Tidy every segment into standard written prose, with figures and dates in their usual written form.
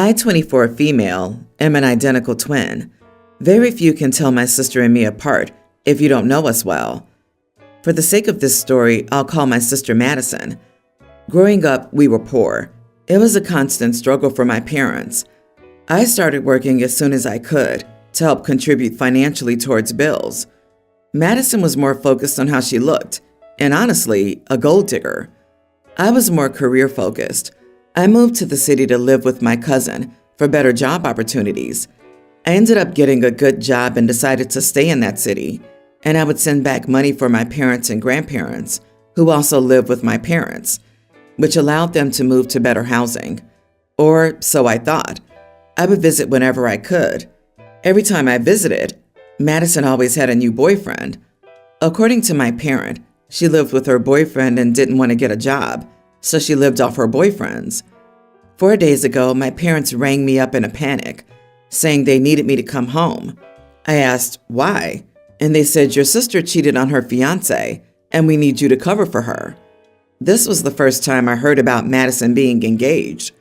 I, 24 female, am an identical twin. Very few can tell my sister and me apart if you don't know us well. For the sake of this story, I'll call my sister Madison. Growing up, we were poor. It was a constant struggle for my parents. I started working as soon as I could to help contribute financially towards bills. Madison was more focused on how she looked, and honestly, a gold digger. I was more career focused. I moved to the city to live with my cousin for better job opportunities. I ended up getting a good job and decided to stay in that city, and I would send back money for my parents and grandparents, who also lived with my parents, which allowed them to move to better housing. Or so I thought. I would visit whenever I could. Every time I visited, Madison always had a new boyfriend. According to my parent, she lived with her boyfriend and didn't want to get a job, so she lived off her boyfriends. 4 days ago, my parents rang me up in a panic, saying they needed me to come home. I asked why, and they said, "Your sister cheated on her fiance, and we need you to cover for her." This was the first time I heard about Madison being engaged.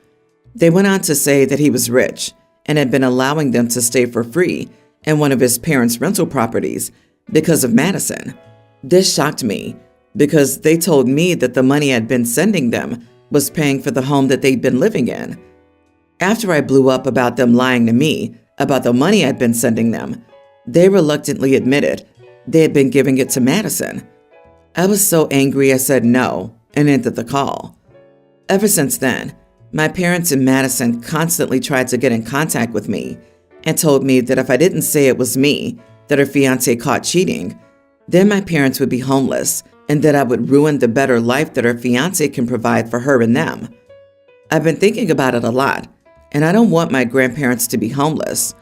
They went on to say that he was rich and had been allowing them to stay for free in one of his parents' rental properties because of Madison. This shocked me because they told me that the money I'd been sending them was paying for the home that they'd been living in. After I blew up about them lying to me about the money I'd been sending them, they reluctantly admitted they had been giving it to Madison. I was so angry I said no and ended the call. Ever since then, my parents and Madison constantly tried to get in contact with me and told me that if I didn't say it was me that her fiance caught cheating, then my parents would be homeless and that I would ruin the better life that her fiance can provide for her and them. I've been thinking about it a lot, and I don't want my grandparents to be homeless.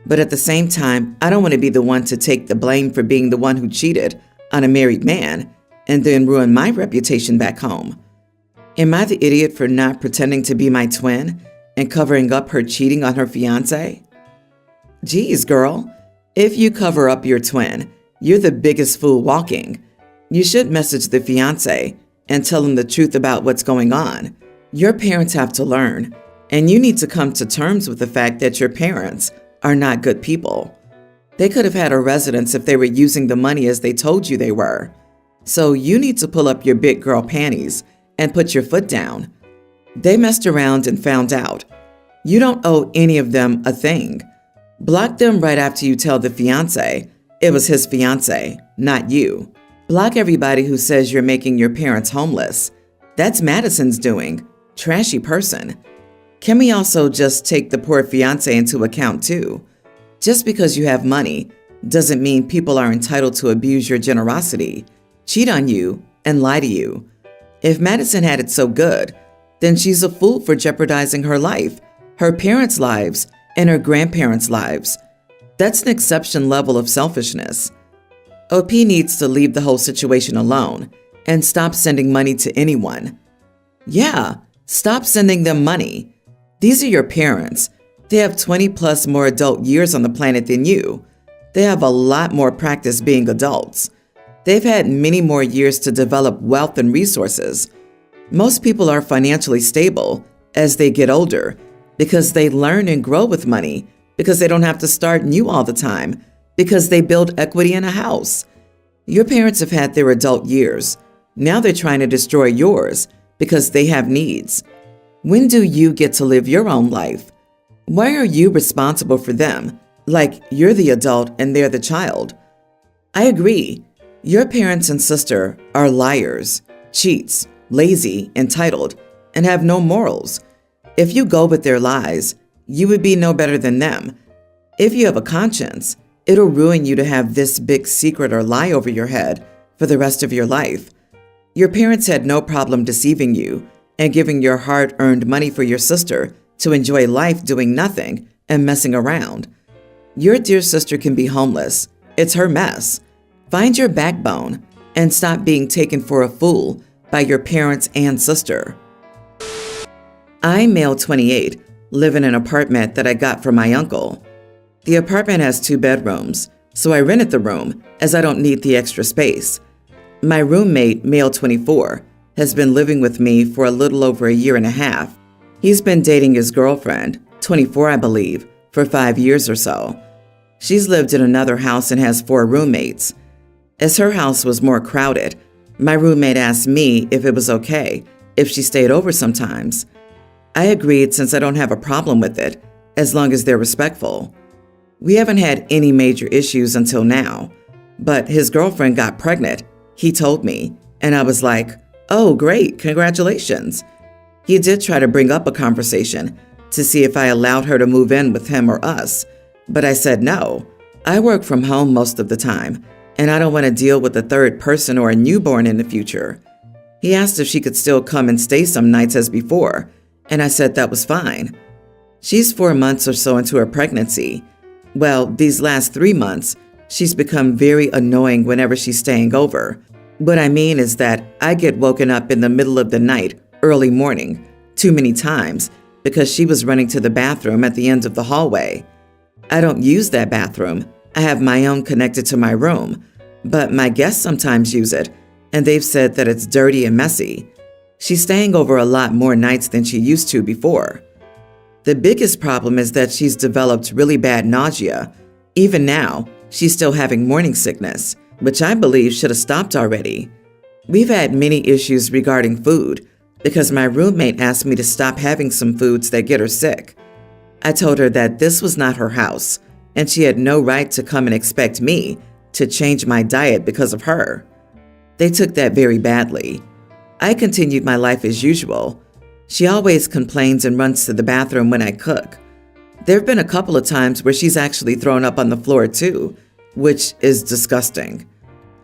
But at the same time, I don't want to be the one to take the blame for being the one who cheated on a married man and then ruin my reputation back home. Am I the idiot for not pretending to be my twin and covering up her cheating on her fiance? Geez, girl, if you cover up your twin, you're the biggest fool walking. You should message the fiance and tell him the truth about what's going on. Your parents have to learn, and you need to come to terms with the fact that your parents are not good people. They could have had a residence if they were using the money as they told you they were. So you need to pull up your big girl panties and put your foot down. They messed around and found out. You don't owe any of them a thing. Block them right after you tell the fiance it was his fiance, not you. Block everybody who says you're making your parents homeless. That's Madison's doing. Trashy person. Can we also just take the poor fiance into account too? Just because you have money doesn't mean people are entitled to abuse your generosity, cheat on you, and lie to you. If Madison had it so good, then she's a fool for jeopardizing her life, her parents' lives, and her grandparents' lives. That's an exception level of selfishness. OP needs to leave the whole situation alone and stop sending money to anyone. Yeah, stop sending them money. These are your parents. They have 20 plus more adult years on the planet than you. They have a lot more practice being adults. They've had many more years to develop wealth and resources. Most people are financially stable as they get older because they learn and grow with money, because they don't have to start new all the time, because they build equity in a house. Your parents have had their adult years. Now they're trying to destroy yours because they have needs. When do you get to live your own life? Why are you responsible for them, like you're the adult and they're the child? I agree. Your parents and sister are liars, cheats, lazy, entitled, and have no morals. If you go with their lies, you would be no better than them. If you have a conscience, it'll ruin you to have this big secret or lie over your head for the rest of your life. Your parents had no problem deceiving you and giving your hard-earned money for your sister to enjoy life doing nothing and messing around. Your dear sister can be homeless. It's her mess. Find your backbone and stop being taken for a fool by your parents and sister. I, male 28, live in an apartment that I got from my uncle. The apartment has 2 bedrooms, so I rented the room as I don't need the extra space. My roommate, male 24, has been living with me for a little over a year and a half. He's been dating his girlfriend, 24, I believe, for 5 years or so. She's lived in another house and has 4 roommates. As her house was more crowded, my roommate asked me if it was okay if she stayed over sometimes. I agreed since I don't have a problem with it, as long as they're respectful. We haven't had any major issues until now, but his girlfriend got pregnant, he told me, and I was like, oh, great, congratulations. He did try to bring up a conversation to see if I allowed her to move in with him or us, but I said no. I work from home most of the time, and I don't want to deal with a third person or a newborn in the future. He asked if she could still come and stay some nights as before, and I said that was fine. She's 4 months or so into her pregnancy. Well, these last 3 months, she's become very annoying whenever she's staying over. What I mean is that I get woken up in the middle of the night, early morning, too many times, because she was running to the bathroom at the end of the hallway. I don't use that bathroom. I have my own connected to my room, but my guests sometimes use it, and they've said that it's dirty and messy. She's staying over a lot more nights than she used to before. The biggest problem is that she's developed really bad nausea. Even now, she's still having morning sickness, which I believe should have stopped already. We've had many issues regarding food because my roommate asked me to stop having some foods that get her sick. I told her that this was not her house, and she had no right to come and expect me to change my diet because of her. They took that very badly. I continued my life as usual. She always complains and runs to the bathroom when I cook. There have been a couple of times where she's actually thrown up on the floor too, which is disgusting.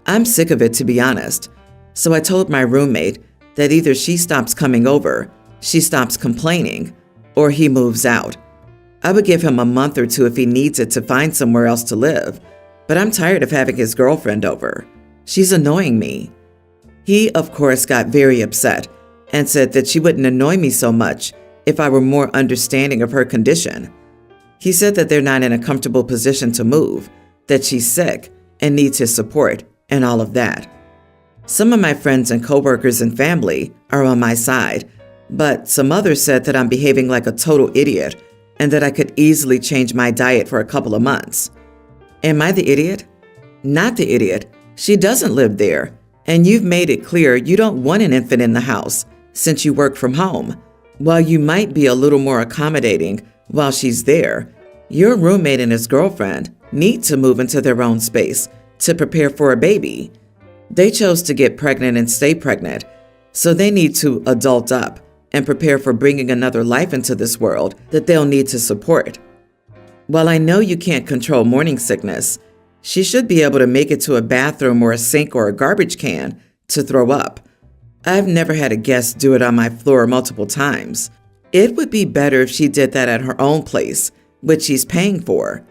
I'm sick of it, to be honest. So I told my roommate that either she stops coming over, she stops complaining, or he moves out. I would give him a month or 2 if he needs it to find somewhere else to live, but I'm tired of having his girlfriend over. She's annoying me. He, of course, got very upset and said that she wouldn't annoy me so much if I were more understanding of her condition. He said that they're not in a comfortable position to move, that she's sick and needs his support, and all of that. Some of my friends and coworkers and family are on my side, but some others said that I'm behaving like a total idiot and that I could easily change my diet for a couple of months. Am I the idiot? Not the idiot. She doesn't live there, and you've made it clear you don't want an infant in the house since you work from home. While you might be a little more accommodating while she's there, your roommate and his girlfriend need to move into their own space to prepare for a baby. They chose to get pregnant and stay pregnant, so they need to adult up and prepare for bringing another life into this world that they'll need to support. While I know you can't control morning sickness, she should be able to make it to a bathroom or a sink or a garbage can to throw up. I've never had a guest do it on my floor multiple times. It would be better if she did that at her own place, which she's paying for.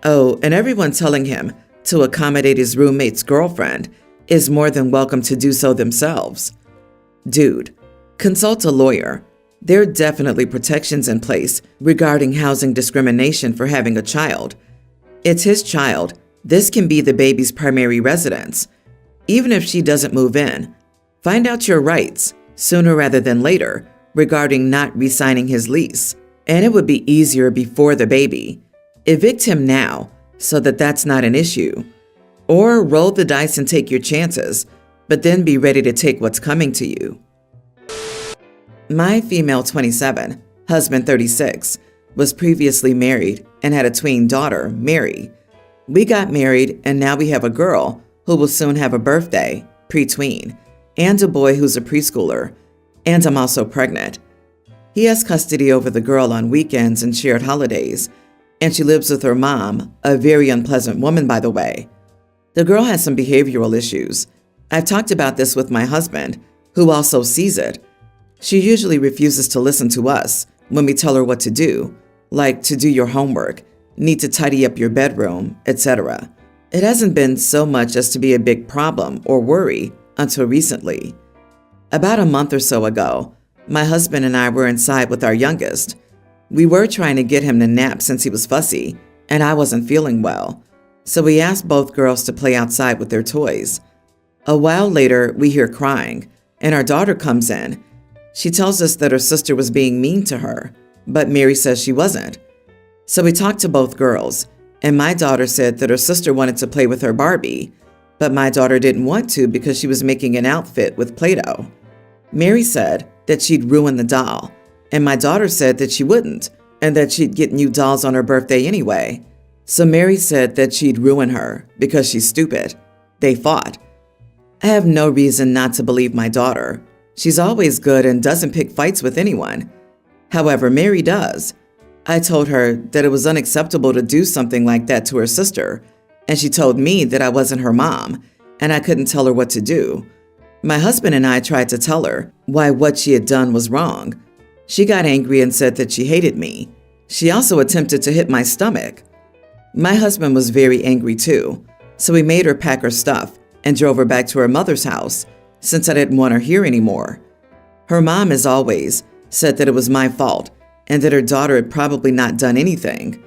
Oh, and everyone telling him to accommodate his roommate's girlfriend is more than welcome to do so themselves. Dude, consult a lawyer. There are definitely protections in place regarding housing discrimination for having a child. It's his child. This can be the baby's primary residence. Even if she doesn't move in, find out your rights sooner rather than later regarding not re-signing his lease. And it would be easier before the baby. Evict him now so that that's not an issue. Or roll the dice and take your chances, but then be ready to take what's coming to you. My female 27, husband 36, was previously married and had a tween daughter, Mary. We got married and now we have a girl who will soon have a birthday, pre-tween, and a boy who's a preschooler, and I'm also pregnant. He has custody over the girl on weekends and shared holidays, and she lives with her mom, a very unpleasant woman, by the way. The girl has some behavioral issues. I've talked about this with my husband, who also sees it. She usually refuses to listen to us when we tell her what to do, like to do your homework, need to tidy up your bedroom, etc. It hasn't been so much as to be a big problem or worry until recently. About a month or so ago, my husband and I were inside with our youngest. We were trying to get him to nap since he was fussy, and I wasn't feeling well. So we asked both girls to play outside with their toys. A while later, we hear crying, and our daughter comes in. She tells us that her sister was being mean to her. but Mary says she wasn't. So we talked to both girls, and my daughter said that her sister wanted to play with her Barbie, but my daughter didn't want to because she was making an outfit with Play-Doh. Mary said that she'd ruin the doll, and my daughter said that she wouldn't, and that she'd get new dolls on her birthday anyway. So Mary said that she'd ruin her because she's stupid. They fought. I have no reason not to believe my daughter. She's always good and doesn't pick fights with anyone. However, Mary does. I told her that it was unacceptable to do something like that to her sister, and she told me that I wasn't her mom, and I couldn't tell her what to do. My husband and I tried to tell her why what she had done was wrong. She got angry and said that she hated me. She also attempted to hit my stomach. My husband was very angry too, so we made her pack her stuff and drove her back to her mother's house since I didn't want her here anymore. Her mom, as always, said that it was my fault and that her daughter had probably not done anything.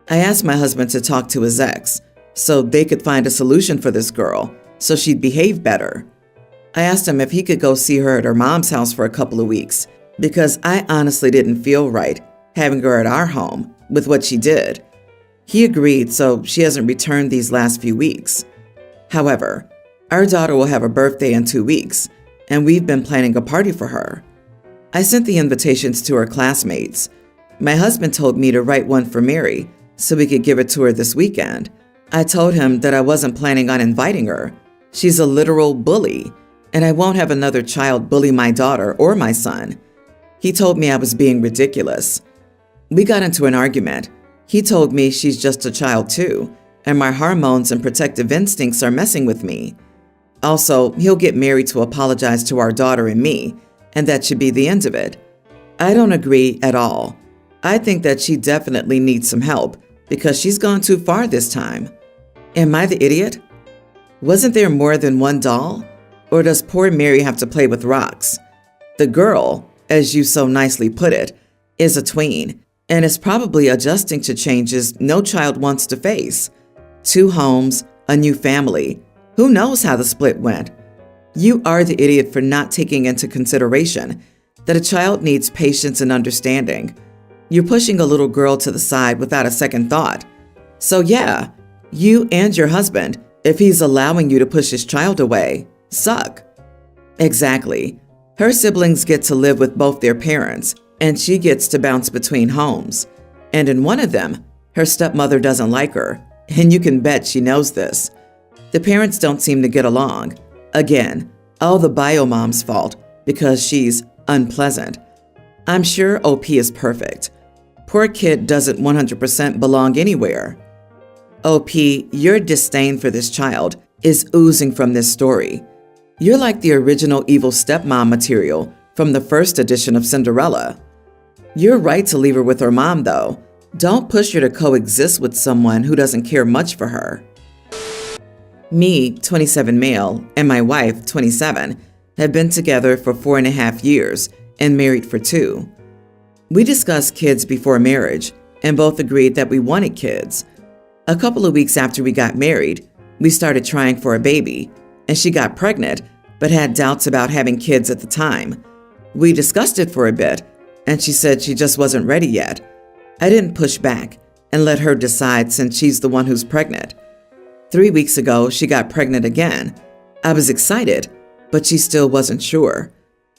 I asked my husband to talk to his ex so they could find a solution for this girl so she'd behave better. I asked him if he could go see her at her mom's house for a couple of weeks because I honestly didn't feel right having her at our home with what she did. He agreed, so she hasn't returned these last few weeks. However, our daughter will have a birthday in 2 weeks, and we've been planning a party for her. I sent the invitations to her classmates. My husband told me to write one for Mary so we could give it to her this weekend. I told him that I wasn't planning on inviting her. She's a literal bully, and I won't have another child bully my daughter or my son. He told me I was being ridiculous. We got into an argument. He told me she's just a child too, and my hormones and protective instincts are messing with me. Also, he'll get Mary to apologize to our daughter and me, and that should be the end of it. I don't agree at all. I think that she definitely needs some help because she's gone too far this time. Am I the idiot? Wasn't there more than one doll? Or does poor Mary have to play with rocks? The girl, as you so nicely put it, is a tween and is probably adjusting to changes no child wants to face. 2 homes, a new family. Who knows how the split went? You are the idiot for not taking into consideration that a child needs patience and understanding. You're pushing a little girl to the side without a second thought. So yeah, you and your husband, if he's allowing you to push his child away, suck. Exactly. Her siblings get to live with both their parents, and she gets to bounce between homes. And in one of them, her stepmother doesn't like her, and you can bet she knows this. The parents don't seem to get along. Again, all the bio mom's fault because she's unpleasant. I'm sure OP is perfect. Poor kid doesn't 100% belong anywhere. OP, your disdain for this child is oozing from this story. You're like the original evil stepmom material from the first edition of Cinderella. You're right to leave her with her mom, though. Don't push her to coexist with someone who doesn't care much for her. Me, 27 male, and my wife, 27, have been together for 4.5 years and married for 2. We discussed kids before marriage and both agreed that we wanted kids. A couple of weeks after we got married, we started trying for a baby, and she got pregnant but had doubts about having kids at the time. We discussed it for a bit, and she said she just wasn't ready yet. I didn't push back and let her decide since she's the one who's pregnant. 3 weeks ago, she got pregnant again. I was excited, but she still wasn't sure.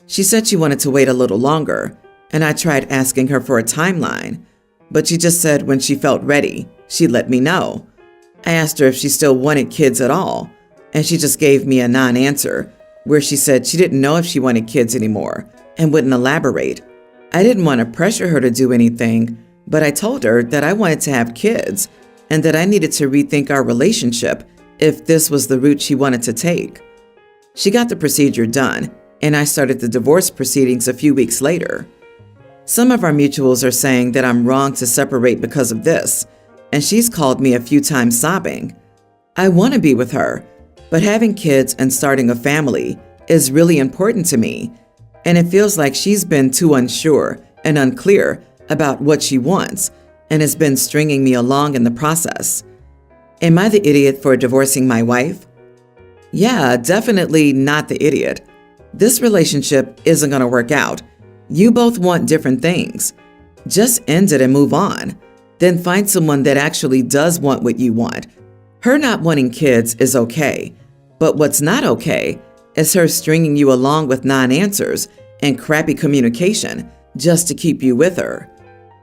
She said she wanted to wait a little longer, and I tried asking her for a timeline, but she just said when she felt ready, she'd let me know. I asked her if she still wanted kids at all, and she just gave me a non-answer, where she said she didn't know if she wanted kids anymore and wouldn't elaborate. I didn't want to pressure her to do anything, but I told her that I wanted to have kids and that I needed to rethink our relationship if this was the route she wanted to take. She got the procedure done, and I started the divorce proceedings a few weeks later. Some of our mutuals are saying that I'm wrong to separate because of this, and she's called me a few times sobbing. I want to be with her, but having kids and starting a family is really important to me, and it feels like she's been too unsure and unclear about what she wants and has been stringing me along in the process. Am I the idiot for divorcing my wife? Yeah, definitely not the idiot. This relationship isn't going to work out. You both want different things. Just end it and move on. Then find someone that actually does want what you want. Her not wanting kids is okay, but what's not okay is her stringing you along with non-answers and crappy communication just to keep you with her.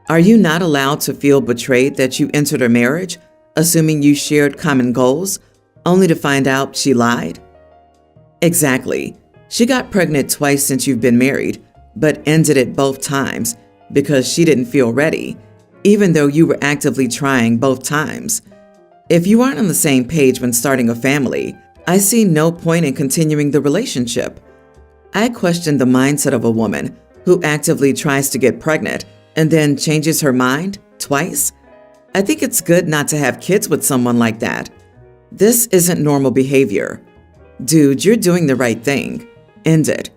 Are you not allowed to feel betrayed that you entered a marriage, assuming you shared common goals, only to find out she lied? Exactly. She got pregnant twice since you've been married, but ended it both times because she didn't feel ready, even though you were actively trying both times. If you aren't on the same page when starting a family, I see no point in continuing the relationship. I question the mindset of a woman who actively tries to get pregnant and then changes her mind twice. I think it's good not to have kids with someone like that. This isn't normal behavior. Dude, you're doing the right thing. End it.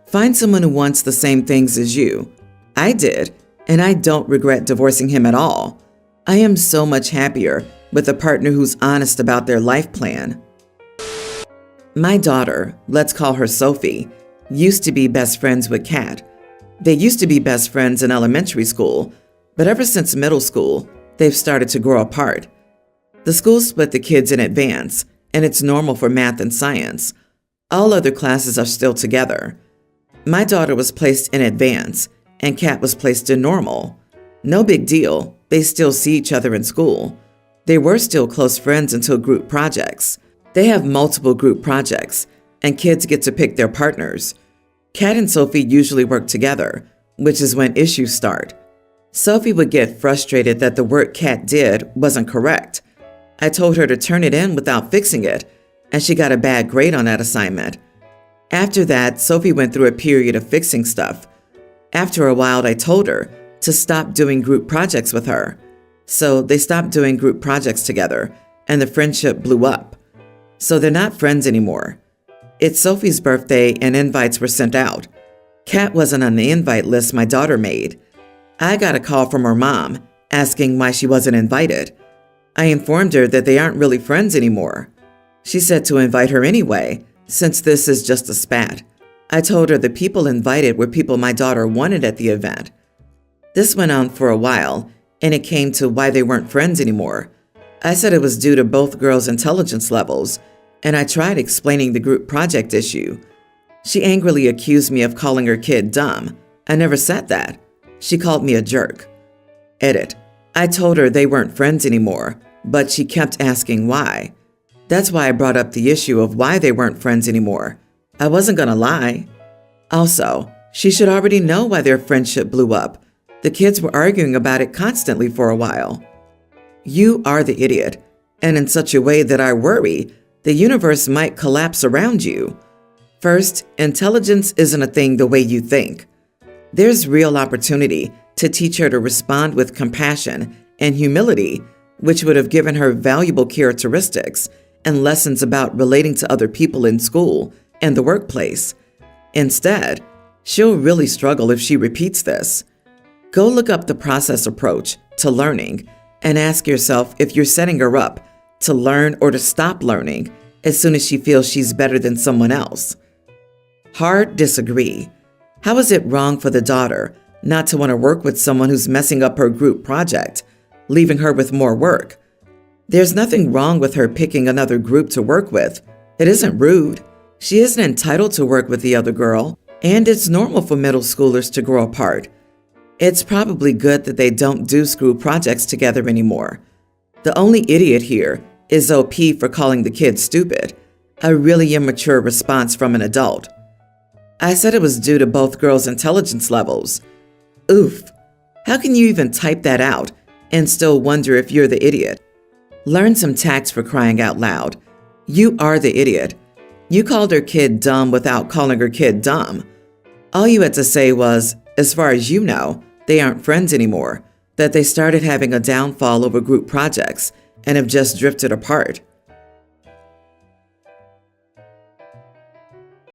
Find someone who wants the same things as you. I did, and I don't regret divorcing him at all. I am so much happier with a partner who's honest about their life plan. My daughter, let's call her Sophie, used to be best friends with Kat. They used to be best friends in elementary school, but ever since middle school, they've started to grow apart. The school split the kids in advance, and it's normal for math and science. All other classes are still together. My daughter was placed in advance, and Kat was placed in normal. No big deal, they still see each other in school. They were still close friends until group projects. They have multiple group projects, and kids get to pick their partners. Kat and Sophie usually work together, which is when issues start. Sophie would get frustrated that the work Kat did wasn't correct. I told her to turn it in without fixing it, and she got a bad grade on that assignment. After that, Sophie went through a period of fixing stuff. After a while, I told her to stop doing group projects with her. So they stopped doing group projects together, and the friendship blew up. So they're not friends anymore. It's Sophie's birthday and invites were sent out. Kat wasn't on the invite list my daughter made. I got a call from her mom asking why she wasn't invited. I informed her that they aren't really friends anymore. She said to invite her anyway, since this is just a spat. I told her the people invited were people my daughter wanted at the event. This went on for a while, and it came to why they weren't friends anymore. I said it was due to both girls' intelligence levels, and I tried explaining the group project issue. She angrily accused me of calling her kid dumb. I never said that. She called me a jerk. Edit. I told her they weren't friends anymore, but she kept asking why. That's why I brought up the issue of why they weren't friends anymore. I wasn't gonna lie. Also, she should already know why their friendship blew up. The kids were arguing about it constantly for a while. You are the idiot, and in such a way that I worry the universe might collapse around you. First, intelligence isn't a thing the way you think. There's real opportunity to teach her to respond with compassion and humility, which would have given her valuable characteristics and lessons about relating to other people in school and the workplace. Instead, she'll really struggle if she repeats this. Go look up the process approach to learning and ask yourself if you're setting her up to learn or to stop learning as soon as she feels she's better than someone else. Hard disagree. How is it wrong for the daughter not to want to work with someone who's messing up her group project, leaving her with more work? There's nothing wrong with her picking another group to work with. It isn't rude. She isn't entitled to work with the other girl, and it's normal for middle schoolers to grow apart. It's probably good that they don't do school projects together anymore. The only idiot here is OP for calling the kid stupid, a really immature response from an adult. I said it was due to both girls' intelligence levels. Oof, how can you even type that out and still wonder if you're the idiot? Learn some tact for crying out loud. You are the idiot. You called her kid dumb without calling her kid dumb. All you had to say was, as far as you know, they aren't friends anymore, that they started having a downfall over group projects and have just drifted apart.